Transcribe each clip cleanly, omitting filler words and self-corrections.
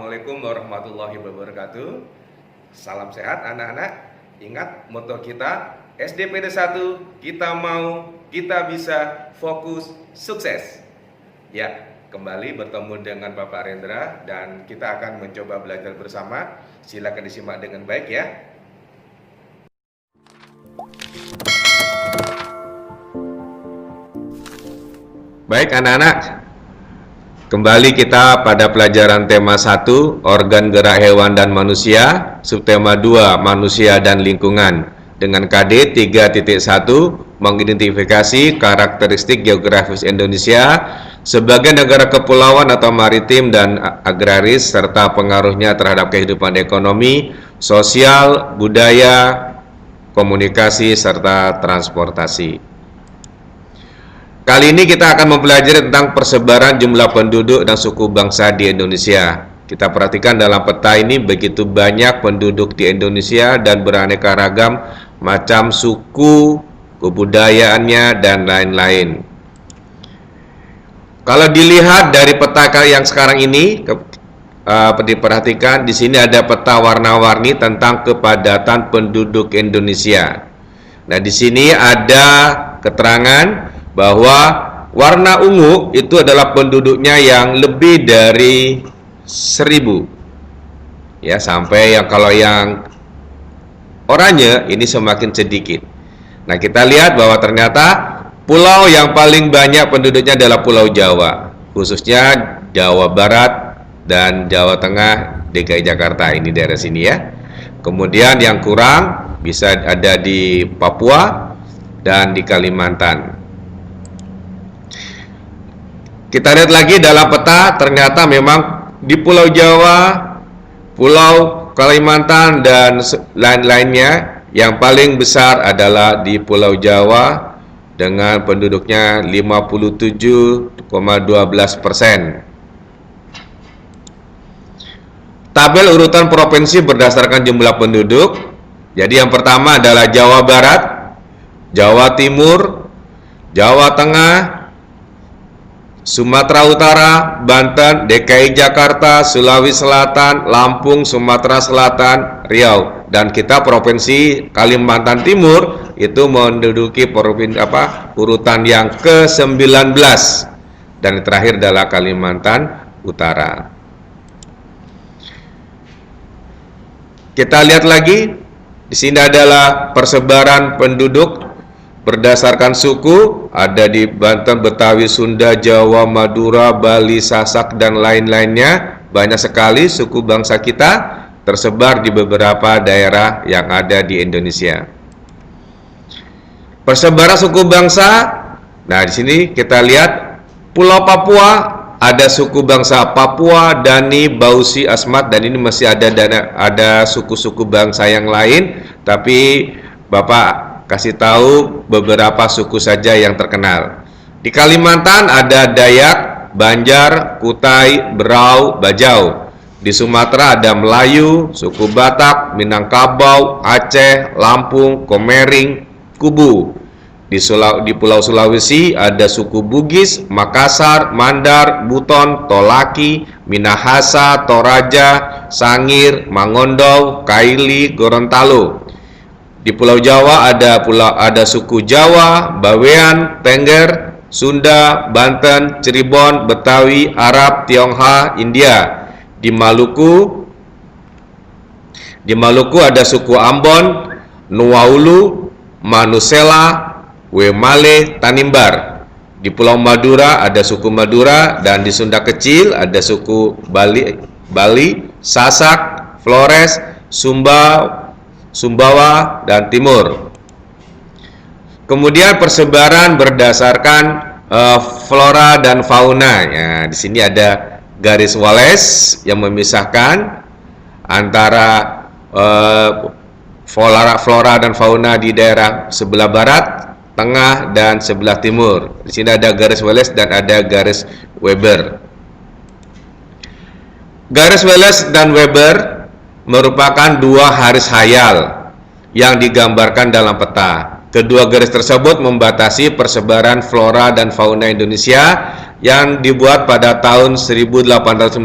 Assalamualaikum warahmatullahi wabarakatuh. Salam sehat anak-anak. Ingat moto kita SDPD 1, kita mau, kita bisa, fokus, sukses. Ya, kembali bertemu dengan Bapak Rendra dan kita akan mencoba belajar bersama. Silakan disimak dengan baik ya. Baik anak-anak, kembali kita pada pelajaran tema 1, organ gerak hewan dan manusia, subtema 2, manusia dan lingkungan, dengan KD 3.1, mengidentifikasi karakteristik geografis Indonesia sebagai negara kepulauan atau maritim dan agraris, serta pengaruhnya terhadap kehidupan ekonomi, sosial, budaya, komunikasi, serta transportasi. Kali ini kita akan mempelajari tentang persebaran jumlah penduduk dan suku bangsa di Indonesia. Kita perhatikan dalam peta ini begitu banyak penduduk di Indonesia dan beraneka ragam macam suku, kebudayaannya, dan lain-lain. Kalau dilihat dari peta yang sekarang ini, diperhatikan di sini ada peta warna-warni tentang kepadatan penduduk Indonesia. Nah, di sini ada keterangan bahwa warna ungu itu adalah penduduknya yang lebih dari 1000 ya, sampai kalau yang oranye ini semakin sedikit. Nah, kita lihat bahwa ternyata pulau yang paling banyak penduduknya adalah Pulau Jawa, khususnya Jawa Barat dan Jawa Tengah, DKI Jakarta, ini daerah sini ya. Kemudian yang kurang bisa ada di Papua dan di Kalimantan. Kita lihat lagi dalam peta, ternyata memang di Pulau Jawa, Pulau Kalimantan, dan lain-lainnya, yang paling besar adalah di Pulau Jawa dengan penduduknya 57,12%. Tabel urutan provinsi berdasarkan jumlah penduduk. Jadi yang pertama adalah Jawa Barat, Jawa Timur, Jawa Tengah, Sumatera Utara, Banten, DKI Jakarta, Sulawesi Selatan, Lampung, Sumatera Selatan, Riau, dan kita provinsi Kalimantan Timur itu menduduki urutan yang ke-19, dan terakhir adalah Kalimantan Utara. Kita lihat lagi, di sini adalah persebaran penduduk berdasarkan suku, ada di Banten, Betawi, Sunda, Jawa, Madura, Bali, Sasak, dan lain-lainnya. Banyak sekali suku bangsa kita tersebar di beberapa daerah yang ada di Indonesia. Persebaran suku bangsa, nah di sini kita lihat Pulau Papua, ada suku bangsa Papua, Dani, Bausi, Asmat, dan ini masih ada suku-suku bangsa yang lain, tapi Bapak kasih tahu beberapa suku saja yang terkenal. Di Kalimantan ada Dayak, Banjar, Kutai, Berau, Bajau. Di Sumatera ada Melayu, suku Batak, Minangkabau, Aceh, Lampung, Komering, Kubu. Di Pulau Sulawesi ada suku Bugis, Makassar, Mandar, Buton, Tolaki, Minahasa, Toraja, Sangir, Mangondou, Kaili, Gorontalo. Di Pulau Jawa ada suku Jawa, Bawean, Tengger, Sunda, Banten, Cirebon, Betawi, Arab, Tionghoa, India. Di Maluku ada suku Ambon, Nuwaulu, Manusela, Wemale, Tanimbar. Di Pulau Madura ada suku Madura, dan di Sunda Kecil ada suku Bali, Sasak, Flores, Sumbawa, dan Timur. Kemudian persebaran berdasarkan flora dan fauna. Ya, di sini ada garis Wallace yang memisahkan antara flora dan fauna di daerah sebelah barat, tengah, dan sebelah timur. Di sini ada garis Wallace dan ada garis Weber. Garis Wallace dan Weber merupakan dua garis hayal yang digambarkan dalam peta. Kedua garis tersebut membatasi persebaran flora dan fauna Indonesia yang dibuat pada tahun 1859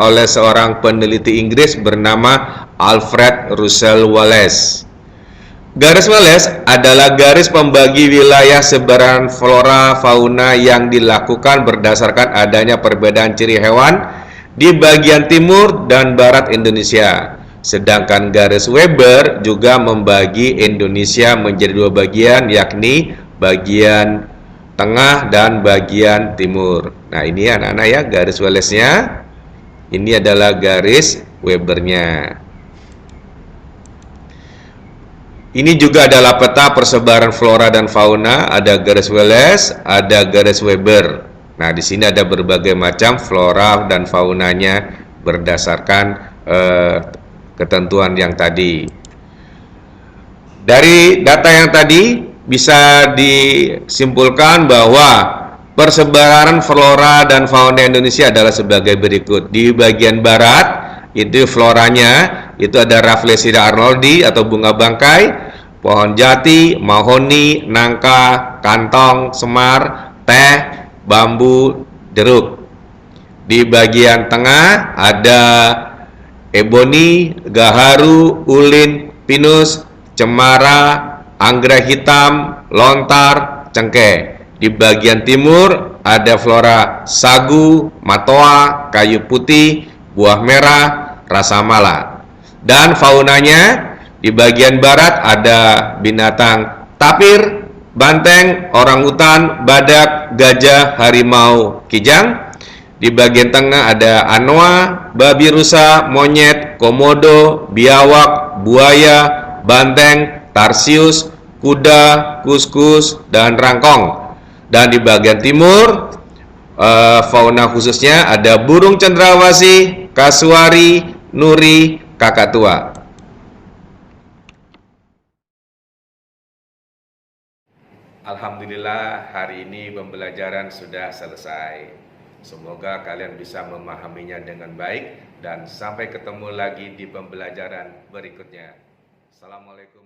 oleh seorang peneliti Inggris bernama Alfred Russel Wallace. Garis Wallace adalah garis pembagi wilayah sebaran flora fauna yang dilakukan berdasarkan adanya perbedaan ciri hewan di bagian timur dan barat Indonesia. Sedangkan garis Weber juga membagi Indonesia menjadi dua bagian, yakni bagian tengah dan bagian timur. Nah, ini anak-anak ya garis Wallace-nya. Ini adalah garis Weber-nya. Ini juga adalah peta persebaran flora dan fauna. Ada garis Wallace, ada garis Weber. Nah, di sini ada berbagai macam flora dan faunanya berdasarkan ketentuan yang tadi. Dari data yang tadi bisa disimpulkan bahwa persebaran flora dan fauna Indonesia adalah sebagai berikut. Di bagian barat itu floranya itu ada Rafflesia arnoldi atau bunga bangkai, pohon jati, mahoni, nangka, kantong, semar, teh, bambu, jeruk. Di bagian tengah ada eboni, gaharu, ulin, pinus, cemara, anggrek hitam, lontar, cengkeh. Di bagian timur ada flora sagu, matoa, kayu putih, buah merah, rasa mala. Dan faunanya di bagian barat ada binatang tapir, banteng, orangutan, badak, gajah, harimau, kijang. Di bagian tengah ada anoa, babi rusa, monyet, komodo, biawak, buaya, banteng, tarsius, kuda, kuskus, dan rangkong. Dan di bagian timur fauna khususnya ada burung cendrawasih, kasuari, nuri, kakatua. Alhamdulillah, hari ini pembelajaran sudah selesai. Semoga kalian bisa memahaminya dengan baik dan sampai ketemu lagi di pembelajaran berikutnya. Assalamualaikum.